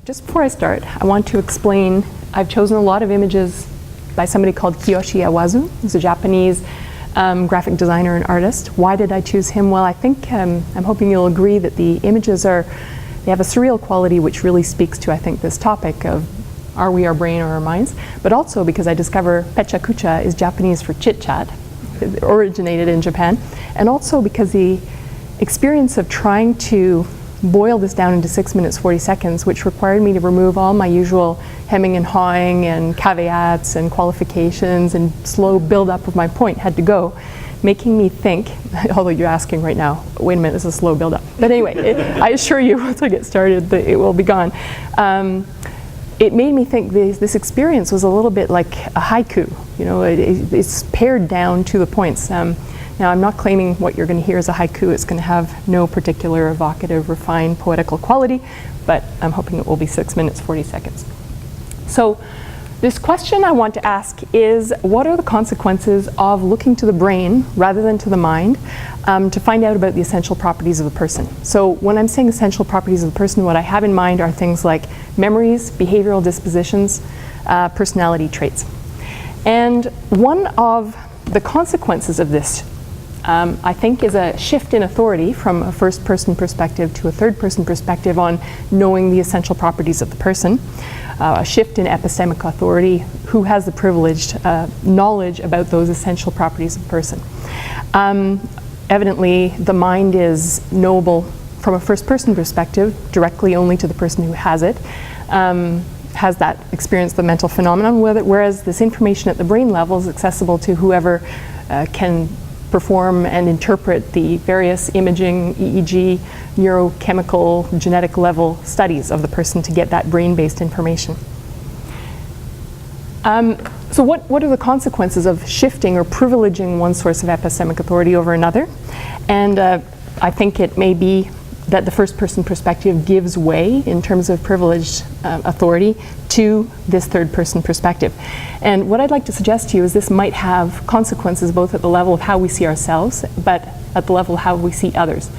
Just before I start, I want to explain, I've chosen a lot of images by somebody called Kiyoshi Awazu, who's a Japanese graphic designer and artist. Why did I choose him? Well, I think, I'm hoping you'll agree that the images they have a surreal quality which really speaks to, I think, this topic of are we our brain or our minds? But also because I discover pecha kucha is Japanese for chit-chat. It originated in Japan. And also because the experience of trying to boil this down into 6 minutes 40 seconds, which required me to remove all my usual hemming and hawing and caveats and qualifications and slow build-up of my point had to go, making me think, although you're asking right now, wait a minute, this is a slow build-up. But anyway, I assure you, once I get started, it will be gone. It made me think this experience was a little bit like a haiku. You know, it's pared down to the points. Now, I'm not claiming what you're going to hear is a haiku. It's going to have no particular evocative, refined, poetical quality, but I'm hoping it will be 6 minutes, 40 seconds. So this question I want to ask is, what are the consequences of looking to the brain rather than to the mind to find out about the essential properties of a person? So when I'm saying essential properties of a person, what I have in mind are things like memories, behavioral dispositions, personality traits. And one of the consequences of this I think is a shift in authority from a first-person perspective to a third-person perspective on knowing the essential properties of the person. A shift in epistemic authority, who has the privileged knowledge about those essential properties of the person. Evidently, the mind is knowable from a first-person perspective, directly only to the person who has it, has that experience, the mental phenomenon with it, whereas this information at the brain level is accessible to whoever can perform and interpret the various imaging, EEG, neurochemical, genetic level studies of the person to get that brain-based information. So what are the consequences of shifting or privileging one source of epistemic authority over another? And I think it may be that the first-person perspective gives way in terms of privileged authority to this third-person perspective. And what I'd like to suggest to you is this might have consequences both at the level of how we see ourselves, but at the level of how we see others.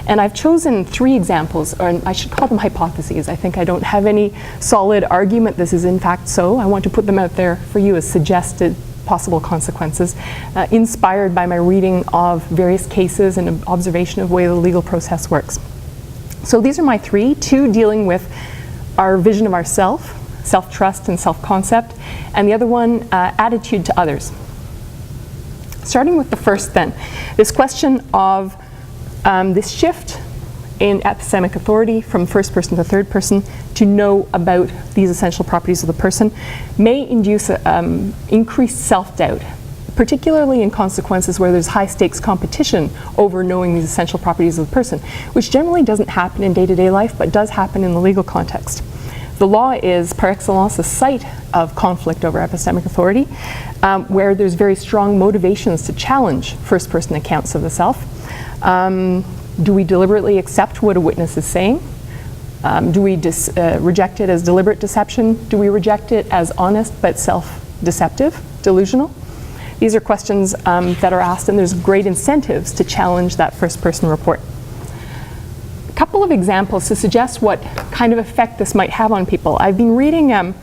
And I've chosen 3 examples, or I should call them hypotheses. I think I don't have any solid argument this is in fact so. I want to put them out there for you as suggested possible consequences, inspired by my reading of various cases and observation of the way the legal process works. So these are my 3, 2 dealing with our vision of ourself, self-trust and self-concept, and the other one, attitude to others. Starting with the first then, this question of this shift in epistemic authority from first person to third person to know about these essential properties of the person may induce increased self-doubt, particularly in consequences where there's high stakes competition over knowing these essential properties of the person, which generally doesn't happen in day-to-day life, but does happen in the legal context. The law is, par excellence, a site of conflict over epistemic authority, where there's very strong motivations to challenge first-person accounts of the self. Do we deliberately accept what a witness is saying? Do we reject it as deliberate deception? Do we reject it as honest but self-deceptive, delusional? These are questions that are asked, and there's great incentives to challenge that first-person report. A couple of examples to suggest what kind of effect this might have on people. I've been reading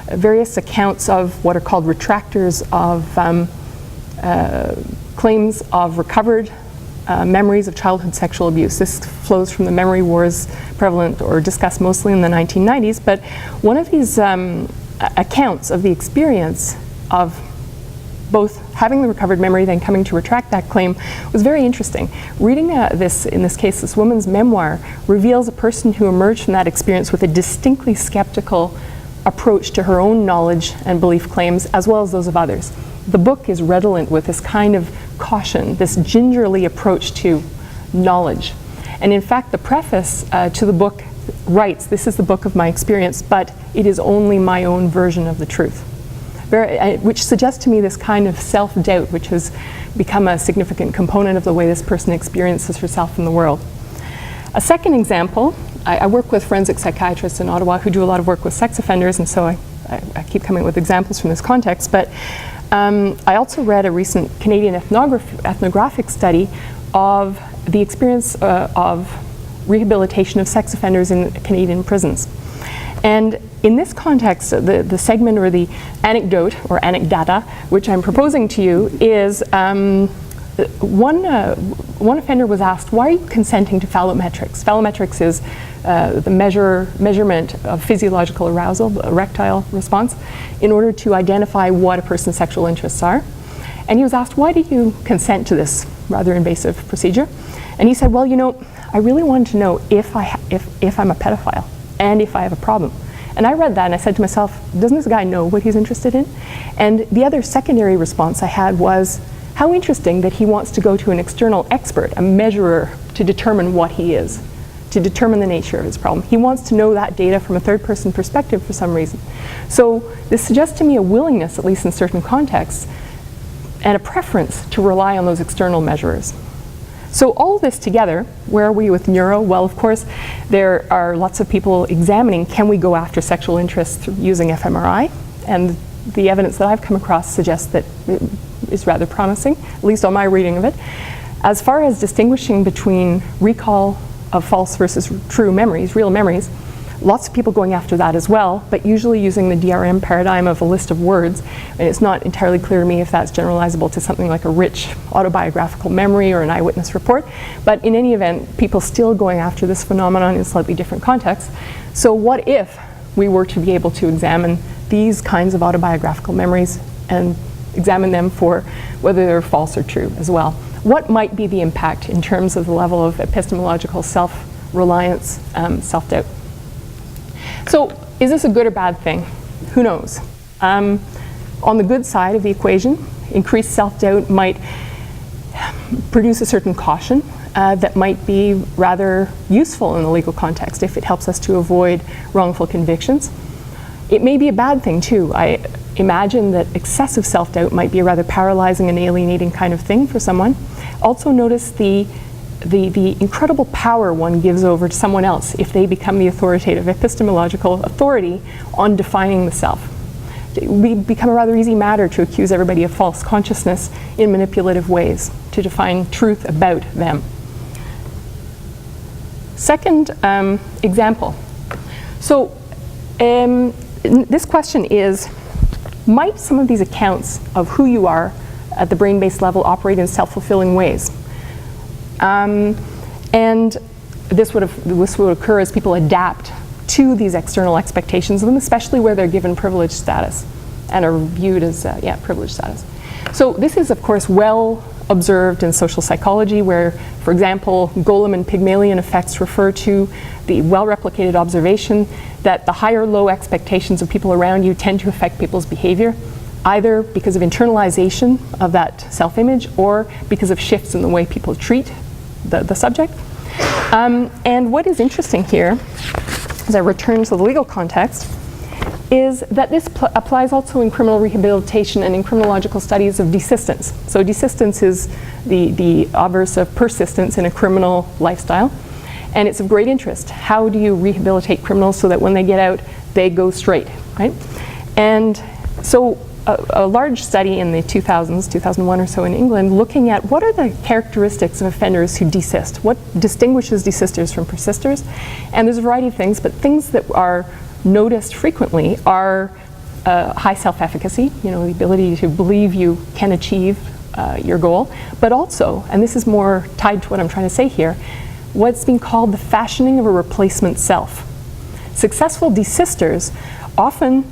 various accounts of what are called retractors of claims of recovered memories of childhood sexual abuse. This flows from the memory wars prevalent or discussed mostly in the 1990s, but one of these accounts of the experience of both having the recovered memory, then coming to retract that claim, was very interesting. Reading this, in this case, this woman's memoir, reveals a person who emerged from that experience with a distinctly skeptical approach to her own knowledge and belief claims, as well as those of others. The book is redolent with this kind of caution, this gingerly approach to knowledge. And in fact, the preface to the book writes, "This is the book of my experience, but it is only my own version of the truth." Which suggests to me this kind of self-doubt, which has become a significant component of the way this person experiences herself in the world. A second example, I work with forensic psychiatrists in Ottawa who do a lot of work with sex offenders, and so I keep coming with examples from this context, but I also read a recent Canadian ethnographic study of the experience of rehabilitation of sex offenders in Canadian prisons. And in this context, the segment or the anecdote or anecdata which I'm proposing to you is one offender was asked, why are you consenting to phallometrics? Phallometrics is the measurement of physiological arousal, the erectile response, in order to identify what a person's sexual interests are. And he was asked, why did you consent to this rather invasive procedure? And he said, well, you know, I really wanted to know if I'm a pedophile and if I have a problem. And I read that and I said to myself, doesn't this guy know what he's interested in? And the other secondary response I had was, how interesting that he wants to go to an external expert, a measurer, to determine what he is, to determine the nature of his problem. He wants to know that data from a third-person perspective for some reason. So this suggests to me a willingness, at least in certain contexts, and a preference to rely on those external measurers. So all this together, where are we with neuro? Well, of course, there are lots of people examining, can we go after sexual interests using fMRI? And the evidence that I've come across suggests that it is rather promising, at least on my reading of it. As far as distinguishing between recall of false versus true memories, real memories, lots of people going after that as well, but usually using the DRM paradigm of a list of words. And it's not entirely clear to me if that's generalizable to something like a rich autobiographical memory or an eyewitness report. But in any event, people still going after this phenomenon in slightly different contexts. So what if we were to be able to examine these kinds of autobiographical memories and examine them for whether they're false or true as well? What might be the impact in terms of the level of epistemological self-reliance, self-doubt? So is this a good or bad thing? Who knows? On the good side of the equation, increased self-doubt might produce a certain caution that might be rather useful in the legal context if it helps us to avoid wrongful convictions. It may be a bad thing too. I imagine that excessive self-doubt might be a rather paralyzing and alienating kind of thing for someone. Also notice the incredible power one gives over to someone else if they become the authoritative epistemological authority on defining the self. We become a rather easy matter to accuse everybody of false consciousness in manipulative ways to define truth about them. Second example. So this question is, might some of these accounts of who you are at the brain-based level operate in self-fulfilling ways? And this would occur as people adapt to these external expectations of them, especially where they're given privileged status and are viewed as privileged status. So this is, of course, well observed in social psychology, where, for example, Golem and Pygmalion effects refer to the well-replicated observation that the high or low expectations of people around you tend to affect people's behavior, either because of internalization of that self-image or because of shifts in the way people treat the subject. And what is interesting here, as I return to the legal context, is that this applies also in criminal rehabilitation and in criminological studies of desistance. So desistance is the obverse of persistence in a criminal lifestyle. And it's of great interest. How do you rehabilitate criminals so that when they get out, they go straight, right? And so a large study in the 2000s, 2001 or so in England, looking at what are the characteristics of offenders who desist? What distinguishes desisters from persisters? And there's a variety of things, but things that are noticed frequently are high self-efficacy, you know, the ability to believe you can achieve your goal, but also, and this is more tied to what I'm trying to say here, what's being called the fashioning of a replacement self. Successful desisters often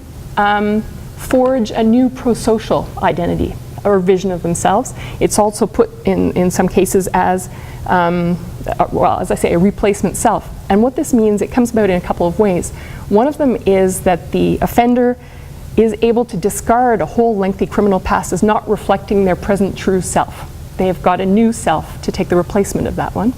forge a new prosocial identity or vision of themselves. It's also put in some cases as, well, as I say, a replacement self. And what this means, it comes about in a couple of ways. One of them is that the offender is able to discard a whole lengthy criminal past as not reflecting their present true self. They have got a new self to take the replacement of that one.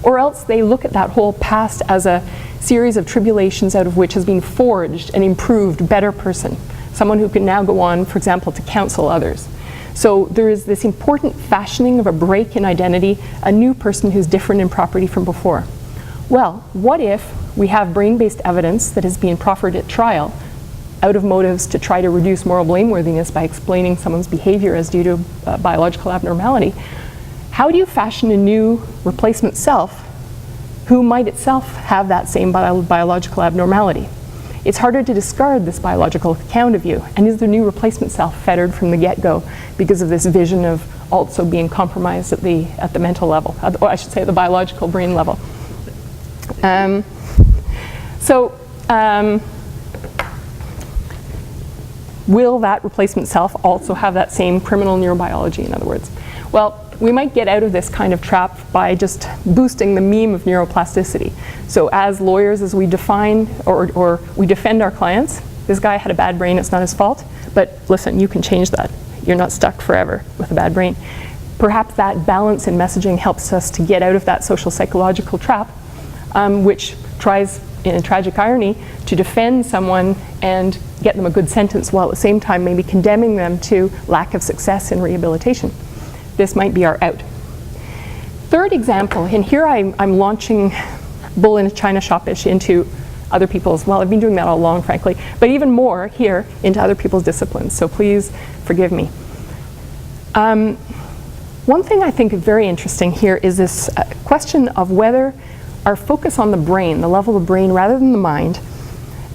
Or else they look at that whole past as a series of tribulations out of which has been forged an improved, better person. Someone who can now go on, for example, to counsel others. So there is this important fashioning of a break in identity, a new person who's different in property from before. Well, what if we have brain-based evidence that has been proffered at trial out of motives to try to reduce moral blameworthiness by explaining someone's behavior as due to biological abnormality? How do you fashion a new replacement self who might itself have that same biological abnormality? it's harder to discard this biological account of you. And is the new replacement self fettered from the get-go because of this vision of also being compromised at the mental level, or I should say the biological brain level? Will that replacement self also have that same criminal neurobiology, in other words? Well, we might get out of this kind of trap by just boosting the meme of neuroplasticity. So as lawyers, as we define or we defend our clients, this guy had a bad brain, it's not his fault, but listen, you can change that. You're not stuck forever with a bad brain. Perhaps that balance in messaging helps us to get out of that social psychological trap, which tries, in tragic irony, to defend someone and get them a good sentence while at the same time maybe condemning them to lack of success in rehabilitation. This might be our out. Third example, and here I'm launching bull in a china shop-ish into other people's, well, I've been doing that all along, frankly, but even more here into other people's disciplines, so please forgive me. One thing I think is very interesting here is this question of whether our focus on the brain, the level of the brain rather than the mind,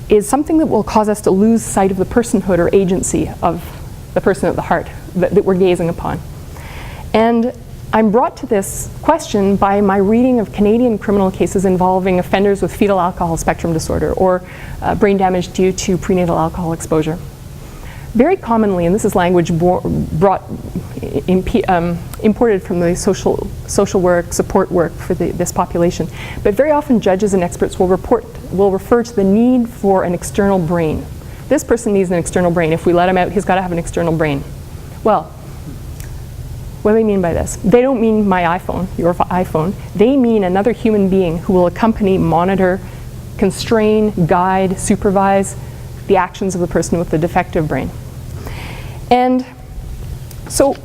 is something that will cause us to lose sight of the personhood or agency of the person at the heart that we're gazing upon. And I'm brought to this question by my reading of Canadian criminal cases involving offenders with fetal alcohol spectrum disorder or brain damage due to prenatal alcohol exposure. Very commonly, and this is language imported from the social work, support work for this population, but very often judges and experts will refer to the need for an external brain. This person needs an external brain. If we let him out, he's got to have an external brain. Well, what do they mean by this? They don't mean my iPhone, your iPhone. They mean another human being who will accompany, monitor, constrain, guide, supervise the actions of the person with the defective brain. And so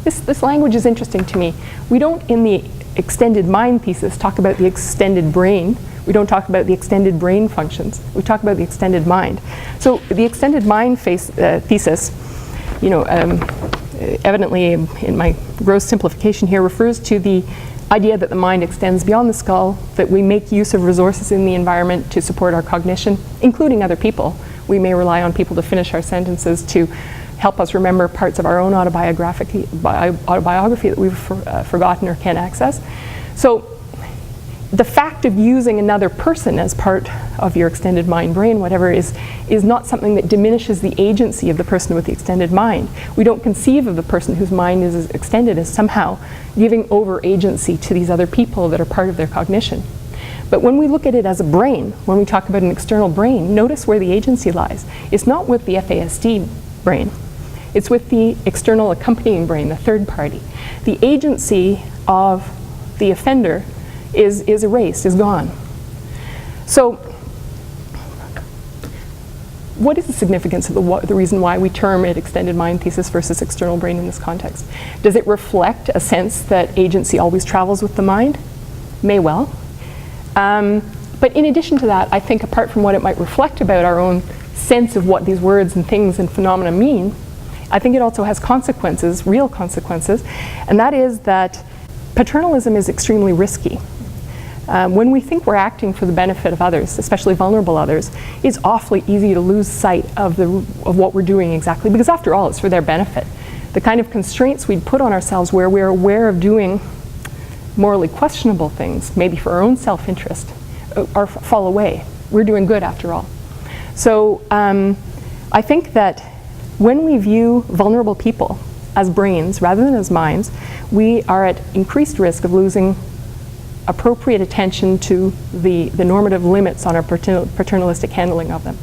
this language is interesting to me. We don't, in the extended mind thesis, talk about the extended brain. We don't talk about the extended brain functions. We talk about the extended mind. So the extended mind thesis, you know, evidently in my gross simplification here, refers to the idea that the mind extends beyond the skull, that we make use of resources in the environment to support our cognition, including other people. We may rely on people to finish our sentences, to help us remember parts of our own autobiography that we've forgotten or can't access. So the fact of using another person as part of your extended mind brain, whatever, is not something that diminishes the agency of the person with the extended mind. We don't conceive of the person whose mind is extended as somehow giving over agency to these other people that are part of their cognition. But when we look at it as a brain, when we talk about an external brain, notice where the agency lies. It's not with the FASD brain. It's with the external accompanying brain, the third party. The agency of the offender is erased, is gone. So what is the significance of the reason why we term it extended mind thesis versus external brain in this context? Does it reflect a sense that agency always travels with the mind? May well. But in addition to that, I think apart from what it might reflect about our own sense of what these words and things and phenomena mean, I think it also has consequences, real consequences, and that is that paternalism is extremely risky. When we think we're acting for the benefit of others, especially vulnerable others, it's awfully easy to lose sight of what we're doing exactly, because after all, it's for their benefit. The kind of constraints we'd put on ourselves where we're aware of doing morally questionable things, maybe for our own self-interest, fall away. We're doing good after all. So I think that when we view vulnerable people as brains rather than as minds, we are at increased risk of losing appropriate attention to the normative limits on our paternalistic handling of them.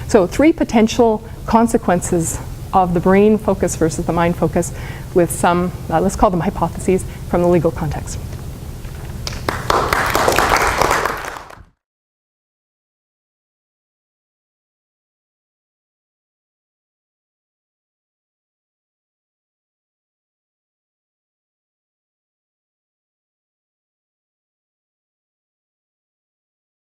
So 3 potential consequences of the brain focus versus the mind focus with some, let's call them hypotheses from the legal context.